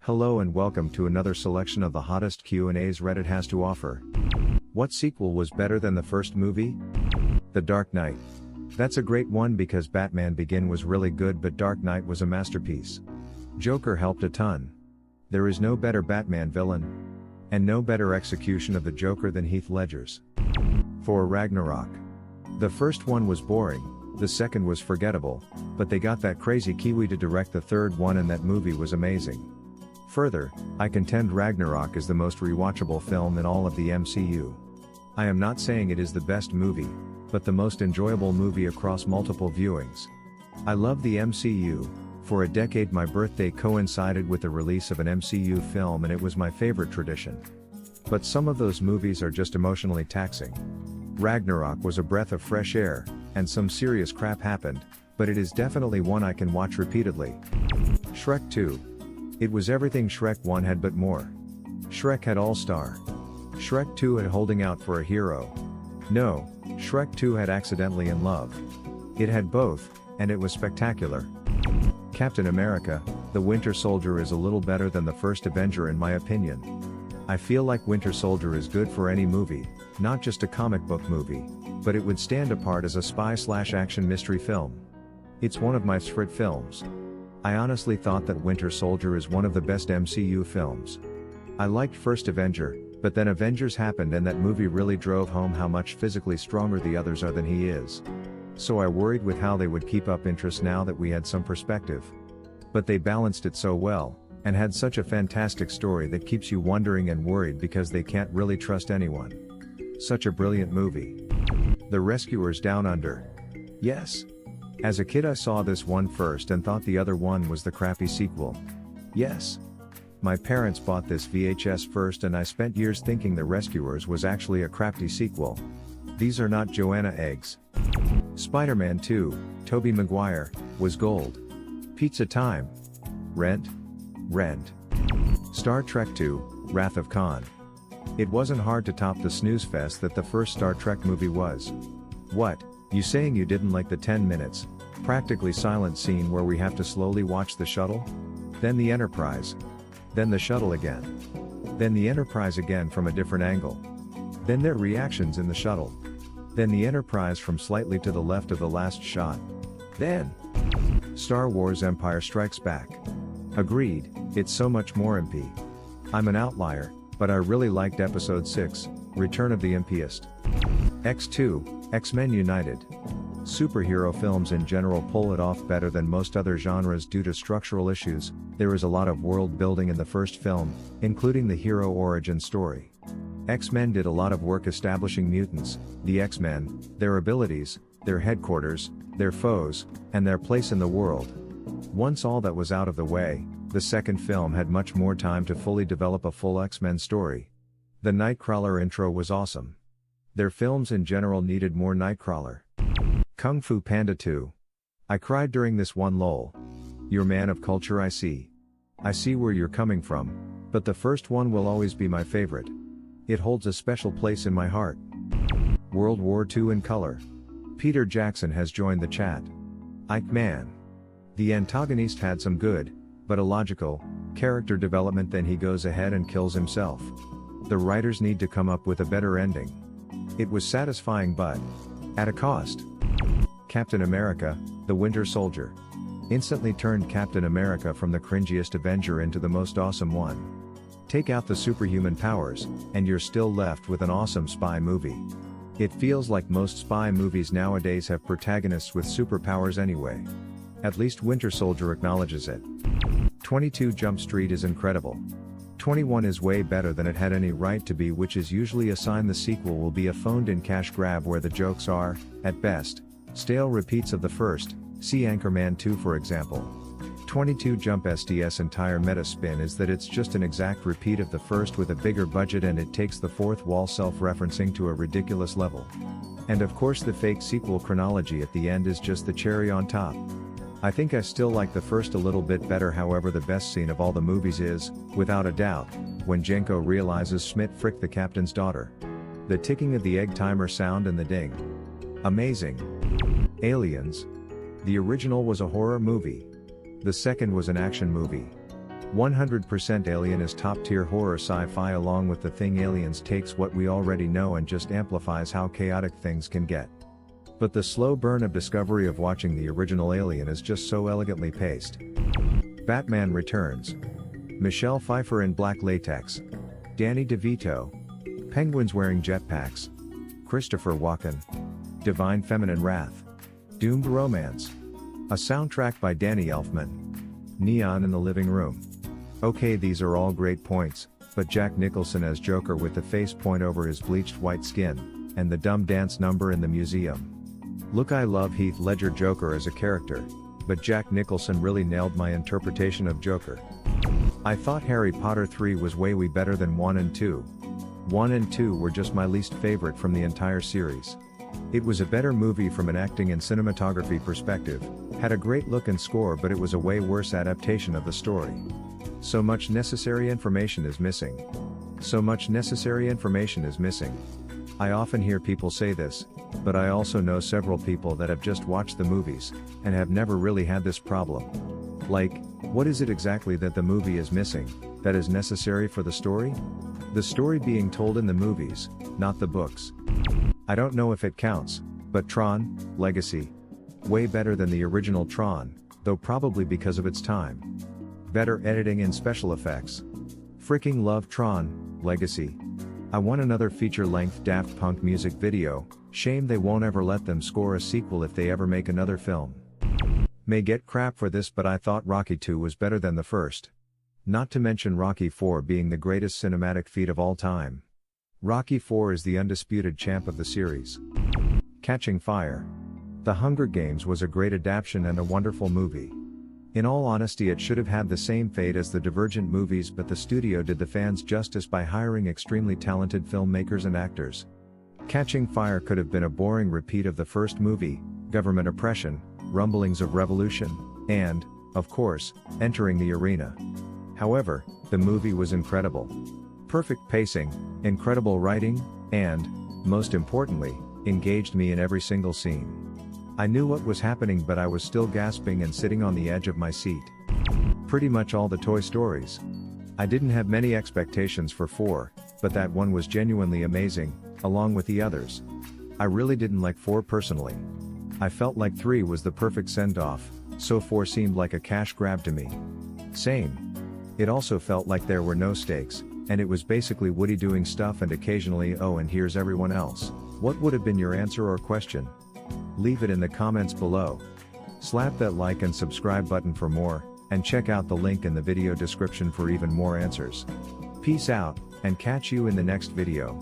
Hello and welcome to another selection of the hottest Q&As Reddit has to offer. What sequel was better than the first movie? The Dark Knight. That's a great one because Batman Begin was really good but Dark Knight was a masterpiece. Joker helped a ton. There is no better Batman villain. And no better execution of the Joker than Heath Ledger's. For Ragnarok. The first one was boring, the second was forgettable, but they got that crazy Kiwi to direct the third one and that movie was amazing. Further, I contend Ragnarok is the most rewatchable film in all of the MCU. I am not saying it is the best movie, but the most enjoyable movie across multiple viewings. I love the MCU. For a decade my birthday coincided with the release of an MCU film and it was my favorite tradition. But some of those movies are just emotionally taxing. Ragnarok was a breath of fresh air, and some serious crap happened, but it is definitely one I can watch repeatedly. Shrek 2. It was everything Shrek 1 had but more. Shrek had All-Star. Shrek 2 had holding out for a hero. No, Shrek 2 had accidentally in love. It had both, and it was spectacular. Captain America, the Winter Soldier is a little better than the first Avenger in my opinion. I feel like Winter Soldier is good for any movie, not just a comic book movie, but it would stand apart as a spy/action mystery film. It's one of my favorite films. I honestly thought that Winter Soldier is one of the best MCU films. I liked first Avenger, but then Avengers happened and that movie really drove home how much physically stronger the others are than he is. So I worried with how they would keep up interest now that we had some perspective. But they balanced it so well, and had such a fantastic story that keeps you wondering and worried because they can't really trust anyone. Such a brilliant movie. The Rescuers Down Under. Yes. As a kid I saw this one first and thought the other one was the crappy sequel. Yes. My parents bought this VHS first and I spent years thinking The Rescuers was actually a crappy sequel. These are not Joanna eggs. Spider-Man 2, Tobey Maguire, was gold. Pizza Time. Rent. Star Trek II, Wrath of Khan. It wasn't hard to top the snooze fest that the first Star Trek movie was. What, you saying you didn't like the 10 minutes, practically silent scene where we have to slowly watch the shuttle? Then the Enterprise. Then the shuttle again. Then the Enterprise again from a different angle. Then their reactions in the shuttle. Then the Enterprise from slightly to the left of the last shot. Then Star Wars Empire Strikes Back. Agreed, it's so much more MP. I'm an outlier, but I really liked Episode 6, Return of the Impiest. X2, X-Men United. Superhero films in general pull it off better than most other genres due to structural issues. There is a lot of world building in the first film, including the hero origin story. X-Men did a lot of work establishing mutants, the X-Men, their abilities, their headquarters, their foes, and their place in the world. Once all that was out of the way, the second film had much more time to fully develop a full X-Men story. The Nightcrawler intro was awesome. Their films in general needed more Nightcrawler. Kung Fu Panda 2. I cried during this one lol. You're man of culture I see. I see where you're coming from, but the first one will always be my favorite. It holds a special place in my heart. World War II in color. Peter Jackson has joined the chat. Ike Man. The antagonist had some good, but illogical, character development, then he goes ahead and kills himself. The writers need to come up with a better ending. It was satisfying but at a cost. Captain America, the Winter Soldier. Instantly turned Captain America from the cringiest Avenger into the most awesome one. Take out the superhuman powers, and you're still left with an awesome spy movie. It feels like most spy movies nowadays have protagonists with superpowers anyway. At least Winter Soldier acknowledges it. 22 Jump Street is incredible. 21 is way better than it had any right to be, which is usually a sign the sequel will be a phoned-in cash grab where the jokes are, at best, stale repeats of the first, see Anchorman 2 for example. 22 Jump ST's entire meta spin is that it's just an exact repeat of the first with a bigger budget and it takes the fourth wall self-referencing to a ridiculous level. And of course the fake sequel chronology at the end is just the cherry on top. I think I still like the first a little bit better, however the best scene of all the movies is, without a doubt, when Jenko realizes Schmidt fricked the captain's daughter. The ticking of the egg timer sound and the ding. Amazing. Aliens. The original was a horror movie. The second was an action movie. 100% Alien is top-tier horror sci-fi. Along with The Thing, Aliens takes what we already know and just amplifies how chaotic things can get. But the slow burn of discovery of watching the original Alien is just so elegantly paced. Batman Returns. Michelle Pfeiffer in black latex. Danny DeVito. Penguins wearing jetpacks. Christopher Walken. Divine Feminine Wrath. Doomed Romance. A soundtrack by Danny Elfman. Neon in the Living Room. Okay, these are all great points, but Jack Nicholson as Joker with the face point over his bleached white skin, and the dumb dance number in the museum. Look, I love Heath Ledger Joker as a character, but Jack Nicholson really nailed my interpretation of Joker. I thought Harry Potter 3 was way better than 1 and 2. 1 and 2 were just my least favorite from the entire series. It was a better movie from an acting and cinematography perspective, had a great look and score, but it was a way worse adaptation of the story. So much necessary information is missing. So much necessary information is missing. I often hear people say this, but I also know several people that have just watched the movies, and have never really had this problem. Like, what is it exactly that the movie is missing, that is necessary for the story? The story being told in the movies, not the books. I don't know if it counts, but Tron, Legacy. Way better than the original Tron, though probably because of its time. Better editing and special effects. Freaking love Tron, Legacy. I want another feature-length Daft Punk music video. Shame they won't ever let them score a sequel if they ever make another film. May get crap for this, but I thought Rocky 2 was better than the first. Not to mention Rocky 4 being the greatest cinematic feat of all time. Rocky 4 is the undisputed champ of the series. Catching Fire. The Hunger Games was a great adaptation and a wonderful movie. In all honesty, it should have had the same fate as the Divergent movies, but the studio did the fans justice by hiring extremely talented filmmakers and actors. Catching Fire could have been a boring repeat of the first movie, government oppression, rumblings of revolution, and, of course, entering the arena. However, the movie was incredible. Perfect pacing, incredible writing, and, most importantly, engaged me in every single scene. I knew what was happening, but I was still gasping and sitting on the edge of my seat. Pretty much all the Toy Stories. I didn't have many expectations for 4, but that one was genuinely amazing, along with the others. I really didn't like 4 personally. I felt like 3 was the perfect send-off, so 4 seemed like a cash grab to me. Same. It also felt like there were no stakes, and it was basically Woody doing stuff and occasionally, oh, and here's everyone else. What would have been your answer or question? Leave it in the comments below. Slap that like and subscribe button for more, and check out the link in the video description for even more answers. Peace out, and catch you in the next video.